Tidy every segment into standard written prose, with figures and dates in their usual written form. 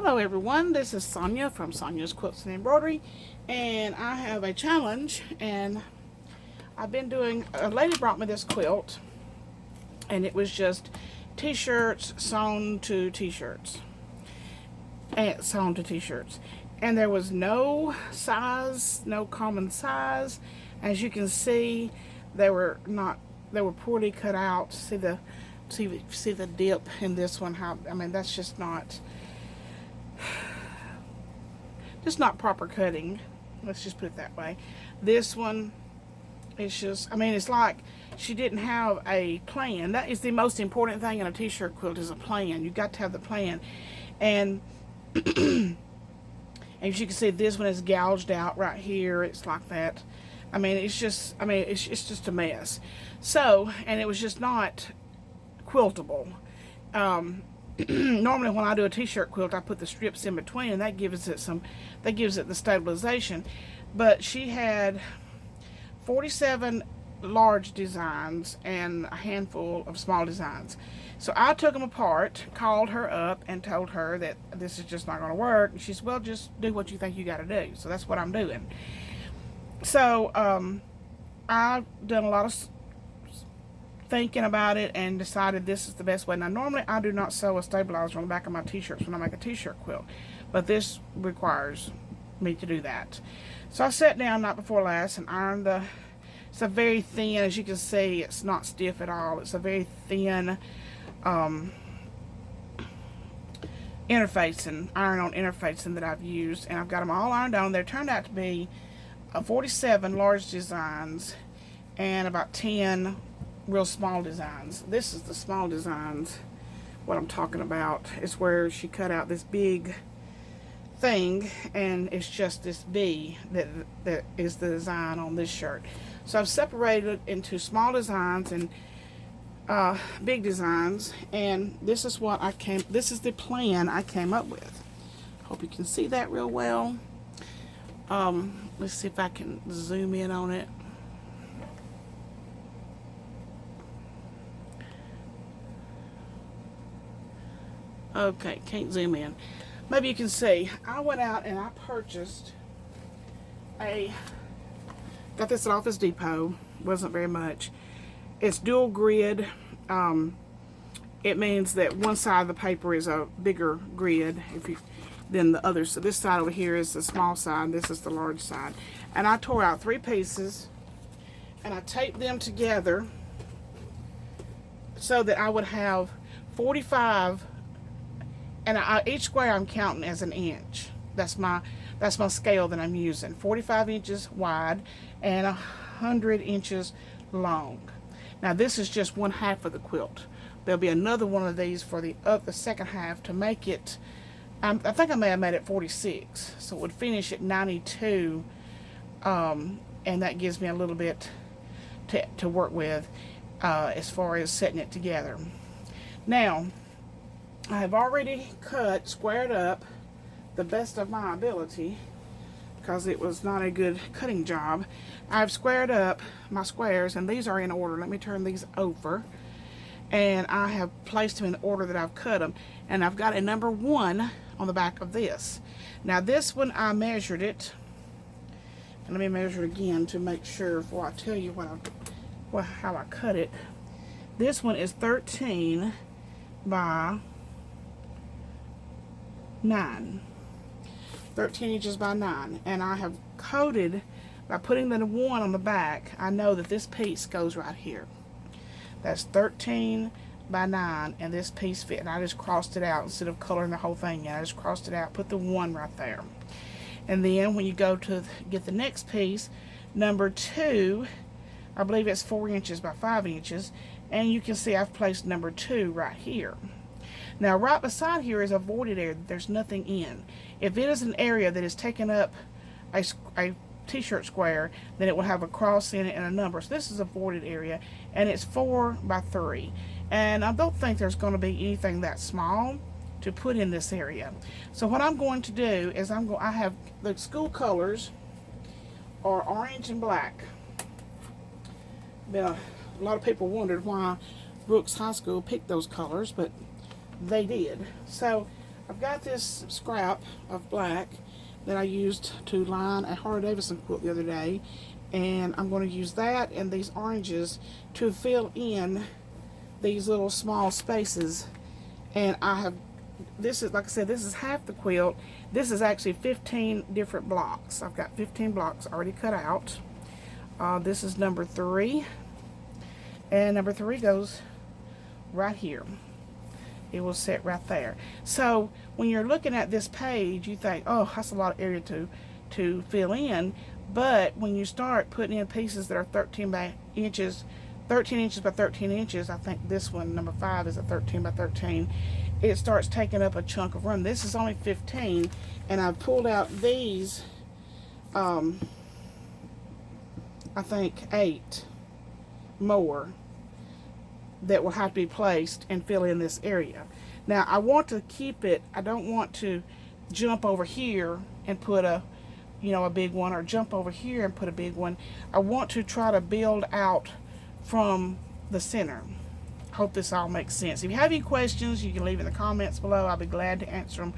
Hello everyone, this is Sonia from Sonyas Quilts and Embroidery, and I have a challenge. And I've been doing, a lady brought me this quilt, and it was just t-shirts sewn to t-shirts, and there was no size, no common size. As you can see, they were poorly cut out. See the dip in this one? That's just not proper cutting. Let's just put it that way. This one is just, it's like she didn't have a plan. That is the most important thing in a t-shirt quilt, is a plan. You've got to have the plan. And as you can see, this one is gouged out right here. It's like that. It's just a mess. So, and it was just not quiltable. Normally when I do a t-shirt quilt, I put the strips in between, and that gives it the stabilization. But she had 47 large designs and a handful of small designs. So I took them apart, called her up, and told her that this is just not going to work. And she said, well, just do what you think you got to do. So that's what I'm doing. So I've done a lot of thinking about it and decided this is the best way. Now, normally I do not sew a stabilizer on the back of my t-shirts when I make a t-shirt quilt, but this requires me to do that. So I sat down night before last and ironed it's a very thin, as you can see, it's not stiff at all. It's a very thin iron-on interfacing that I've used, and I've got them all ironed on. There turned out to be 47 large designs and about 10 real small designs. This is the small designs. What I'm talking about is where she cut out this big thing, and it's just this B that is the design on this shirt. So I've separated it into small designs and big designs, and this is the plan I came up with. Hope you can see that real well. Let's see if I can zoom in on it. Okay, can't zoom in. Maybe you can see. I went out and I purchased got this at Office Depot. Wasn't very much. It's dual grid. It means that one side of the paper is a bigger grid than the other. So this side over here is the small side. This is the large side. And I tore out 3 pieces and I taped them together so that I would have 45. And each square I'm counting as an inch. That's my scale that I'm using. 45 inches wide and 100 inches long. Now this is just one half of the quilt. There'll be another one of these for the second half to make it. I think I may have made it 46, so it would finish at 92, and that gives me a little bit to work with as far as setting it together. Now, I have already squared up the best of my ability, because it was not a good cutting job. I've squared up my squares, and these are in order. Let me turn these over. And I have placed them in the order that I've cut them. And I've got a number 1 on the back of this. Now this one, I measured it. And let me measure it again to make sure before I tell you how I cut it. This one is 13 by 9. 13 inches by 9. And I have coded, by putting the 1 on the back, I know that this piece goes right here. That's 13 by 9, and this piece fit. And I just crossed it out instead of coloring the whole thing in. I just crossed it out, put the 1 right there. And then when you go to get the next piece, number 2, I believe it's 4 inches by 5 inches, and you can see I've placed number 2 right here. Now right beside here is a voided area that there's nothing in. If it is an area that is taking up a t-shirt square, then it will have a cross in it and a number. So this is a voided area, and it's 4 by 3. And I don't think there's going to be anything that small to put in this area. So what I'm going to do is I have the school colors are orange and black. A lot of people wondered why Brooks High School picked those colors, but they did. So I've got this scrap of black that I used to line a Harley Davidson quilt the other day, and I'm going to use that and these oranges to fill in these little small spaces. And I have, this is, like I said, this is half the quilt. This is actually 15 different blocks. I've got 15 blocks already cut out. This is number 3, and number 3 goes right here. It will sit right there. So when you're looking at this page, you think, oh, that's a lot of area to fill in. But when you start putting in pieces that are 13 inches by 13 inches, I think this one, number 5, is a 13 by 13, it starts taking up a chunk of room. This is only 15, and I've pulled out these, I think 8 more that will have to be placed and fill in this area. Now I want to keep it, I don't want to jump over here and put a, you know, a big one, or jump over here and put a big one. I want to try to build out from the center. Hope this all makes sense. If you have any questions, you can leave in the comments below. I'll be glad to answer them,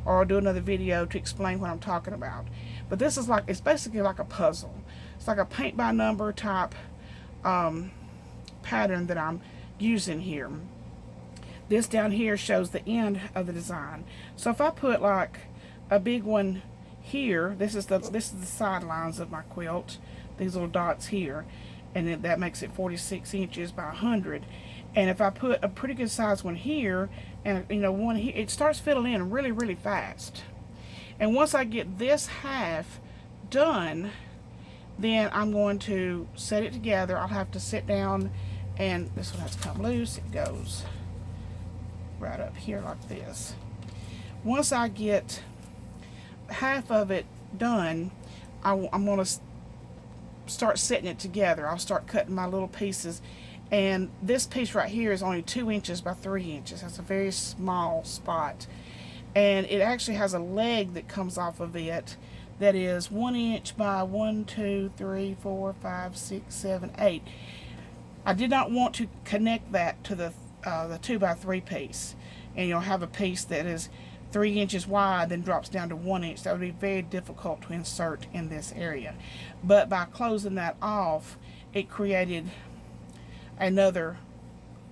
or I'll do another video to explain what I'm talking about. But this is like, it's basically like a puzzle. It's like a paint by number type pattern that I'm using here. This down here shows the end of the design. So if I put like a big one here, this is the sidelines of my quilt, these little dots here, and then that makes it 46 inches by 100. And if I put a pretty good size one here, and you know, one here, it starts filling in really, really fast. And once I get this half done, then I'm going to set it together. I'll have to sit down, and this one has to come loose. It goes right up here like this. Once I get half of it done, I'm going to start setting it together. I'll start cutting my little pieces, and this piece right here is only 2 inches by 3 inches. That's a very small spot, and it actually has a leg that comes off of it that is 1 inch by 1, 2, 3, 4, 5, 6, 7, 8. I did not want to connect that to the 2 by 3 piece, and you'll have a piece that is 3 inches wide then drops down to 1 inch. That would be very difficult to insert in this area. But by closing that off, it created another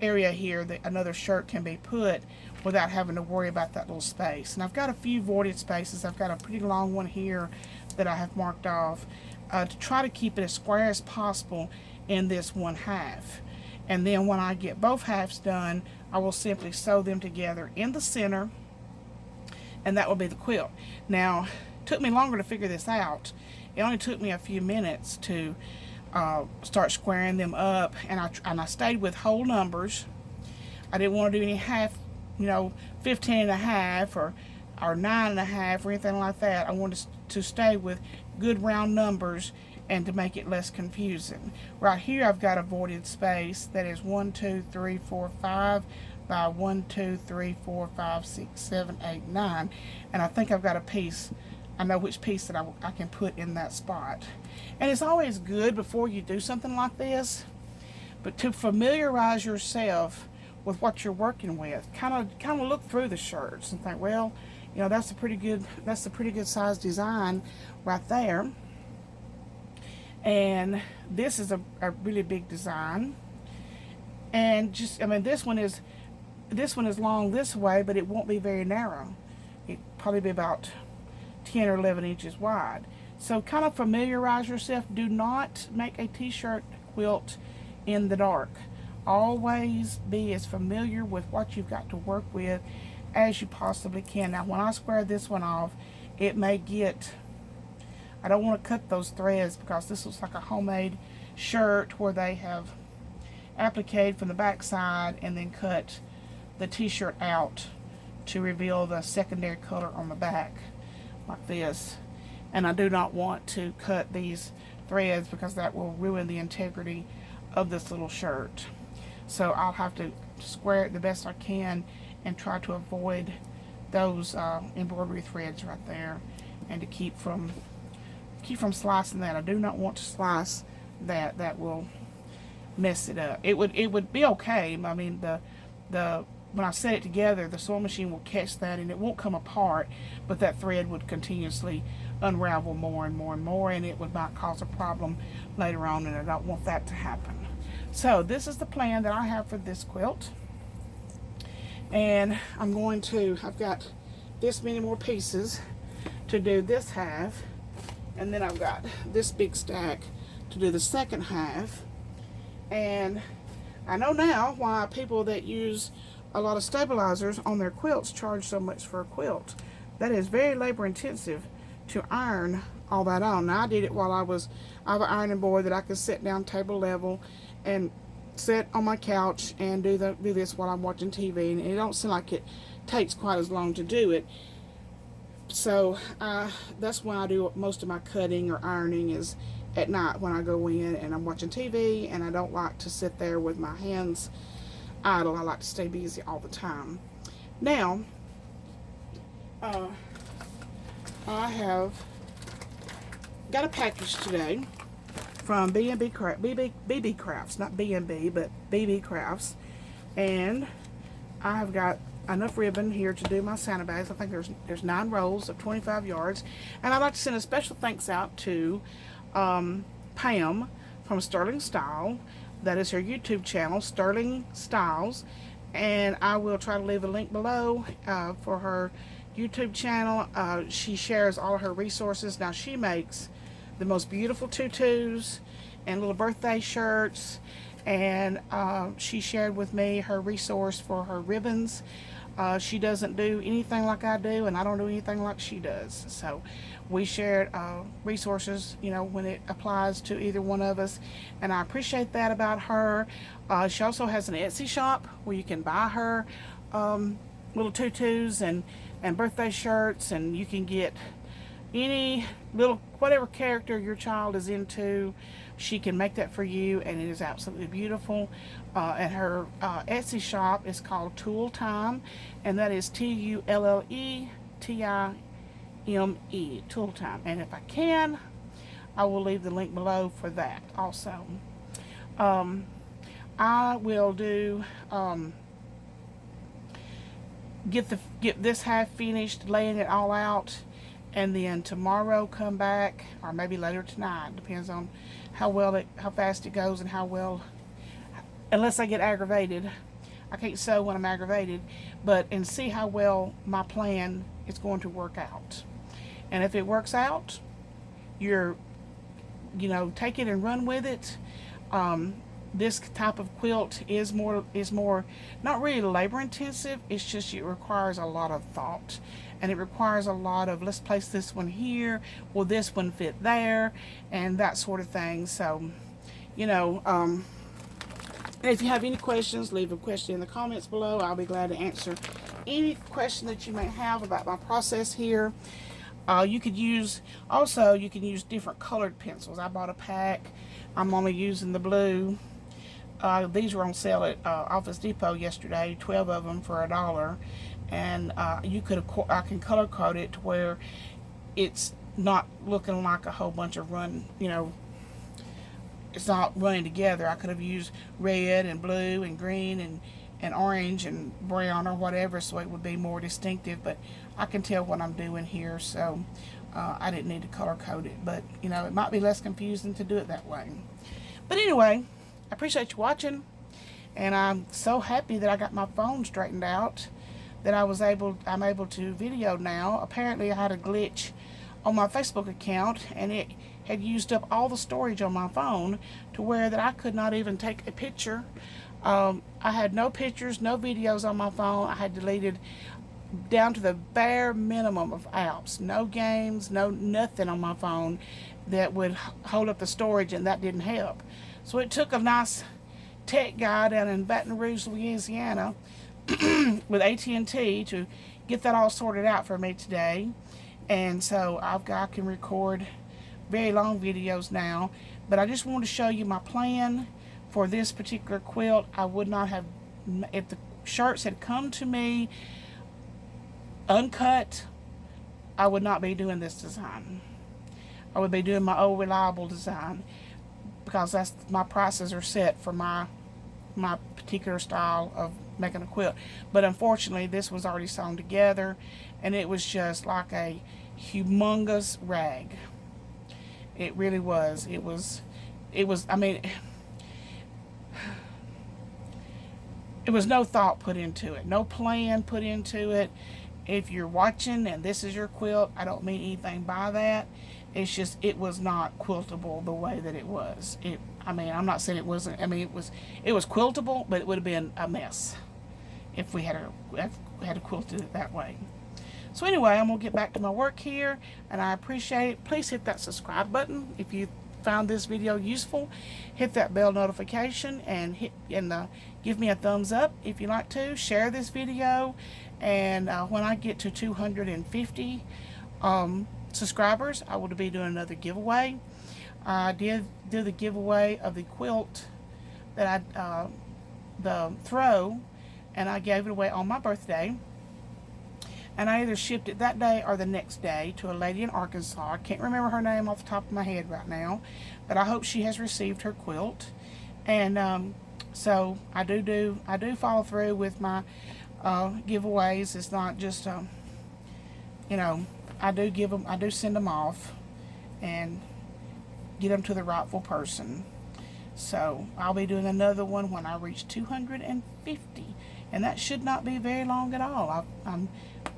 area here that another shirt can be put without having to worry about that little space. And I've got a few voided spaces. I've got a pretty long one here that I have marked off to try to keep it as square as possible in this one half. And then when I get both halves done, I will simply sew them together in the center, and that will be the quilt. Now, it took me longer to figure this out. It only took me a few minutes to start squaring them up, and I stayed with whole numbers. I didn't want to do any half, you know, 15 and a half or 9 and a half or anything like that. I wanted to stay with good round numbers and to make it less confusing. Right here I've got a voided space that is 1, 2, 3, 4, 5 by 1, 2, 3, 4, 5, 6, 7, 8, 9, and I think I've got a piece. I know which piece that I can put in that spot. And it's always good before you do something like this, but to familiarize yourself with what you're working with. Kind of look through the shirts and think, well, you know, that's a pretty good size design right there. And this is a really big design. And just, I mean, this one is long this way, but it won't be very narrow. It'll probably be about 10 or 11 inches wide. So kind of familiarize yourself. Do not make a t-shirt quilt in the dark. Always be as familiar with what you've got to work with as you possibly can. Now when I square this one off, it may get, I don't want to cut those threads because this looks like a homemade shirt where they have appliqued from the back side and then cut the t-shirt out to reveal the secondary color on the back like this. And I do not want to cut these threads because that will ruin the integrity of this little shirt. So I'll have to square it the best I can and try to avoid those embroidery threads right there, and to keep from slicing that. I do not want to slice that. That will mess it up. It would be okay. I mean, the when I set it together, the sewing machine will catch that and it won't come apart, but that thread would continuously unravel more and more and more, and it would not cause a problem later on, and I don't want that to happen. So this is the plan that I have for this quilt, and I've got this many more pieces to do this half, and then I've got this big stack to do the second half. And I know now why people that use a lot of stabilizers on their quilts charge so much for a quilt. That is very labor intensive to iron all that on. Now I did it while I have an ironing board that I can sit down table level and sit on my couch and do this while I'm watching TV, and it don't seem like it takes quite as long to do it. So that's when I do most of my cutting or ironing, is at night when I go in and I'm watching TV, and I don't like to sit there with my hands idle. I like to stay busy all the time. Now, I have got a package today from BB Crafts, not B&B, but BB Crafts, and I have got enough ribbon here to do my Santa bags. I think there's 9 rolls of 25 yards, and I'd like to send a special thanks out to Pam from Sterling Style. That is her YouTube channel, Sterling Styles, and I will try to leave a link below for her YouTube channel. She shares all of her resources. Now she makes the most beautiful tutus and little birthday shirts, and she shared with me her resource for her ribbons. She doesn't do anything like I do, and I don't do anything like she does. So we shared resources, you know, when it applies to either one of us, and I appreciate that about her. She also has an Etsy shop where you can buy her little tutus and birthday shirts, and you can get any little, whatever character your child is into, she can make that for you, and it is absolutely beautiful. And her Etsy shop is called TULLETIME, and that is TULLETIME, TULLETIME. And if I can, I will leave the link below for that also. I will do get this half finished, laying it all out, and then tomorrow come back, or maybe later tonight, depends on how fast it goes and how well, unless I get aggravated. I can't sew when I'm aggravated, and see how well my plan is going to work out. And if it works out, take it and run with it. This type of quilt is more not really labor intensive. It's just it requires a lot of thought, and it requires a lot of, let's place this one here, will this one fit there, and that sort of thing. So, if you have any questions, leave a question in the comments below. I'll be glad to answer any question that you may have about my process here. You can use different colored pencils. I bought a pack. I'm only using the blue. These were on sale at Office Depot yesterday, 12 of them for $1. And I can color code it to where it's not looking like a whole bunch of it's not running together. I could have used red and blue and green and orange and brown or whatever, so it would be more distinctive, but I can tell what I'm doing here, so I didn't need to color code it. But it might be less confusing to do it that way. But anyway, I appreciate you watching, and I'm so happy that I got my phone straightened out, that I'm able to video now. Apparently I had a glitch on my Facebook account, and it had used up all the storage on my phone to where that I could not even take a picture. I had no pictures, no videos on my phone. I had deleted down to the bare minimum of apps, no games, nothing on my phone that would hold up the storage, and that didn't help. So it took a nice tech guy down in Baton Rouge, Louisiana with AT&T to get that all sorted out for me today. And so I can record very long videos now, but I just wanted to show you my plan for this particular quilt. I would not have, if the shirts had come to me uncut, I would not be doing this design. I would be doing my old reliable design, because that's my prices are set for my particular style making a quilt. But unfortunately, this was already sewn together, and it was just like a humongous rag. It really was. It was, I mean, it was no thought put into it, no plan put into it. If you're watching and this is your quilt, I don't mean anything by that. It's just, it was not quiltable the way that it was. I mean, I'm not saying it wasn't. I mean, it was quiltable, but it would have been a mess if we had quilted it that way. So anyway, I'm gonna get back to my work here, and I appreciate it. Please hit that subscribe button if you found this video useful. Hit that bell notification and give me a thumbs up if you like to. Share this video, and when I get to 250 subscribers, I will be doing another giveaway. I did do the giveaway of the quilt that the throw, and I gave it away on my birthday. And I either shipped it that day or the next day to a lady in Arkansas. I can't remember her name off the top of my head right now, but I hope she has received her quilt. And so I do follow through with my giveaways. It's not just you know, I do send them off and get them to the rightful person. So I'll be doing another one when I reach 250, and that should not be very long at all. I'm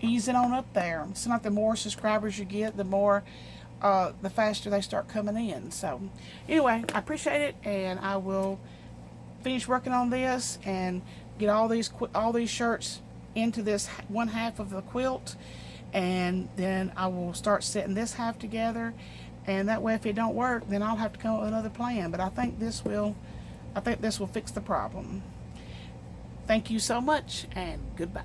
easing on up there. It's not the more subscribers you get, the more the faster they start coming in. So anyway, I appreciate it, and I will finish working on this and get all these shirts into this one half of the quilt, and then I will start setting this half together. And that way, if it don't work, then I'll have to come up with another plan. But I think this will fix the problem. Thank you so much, and goodbye.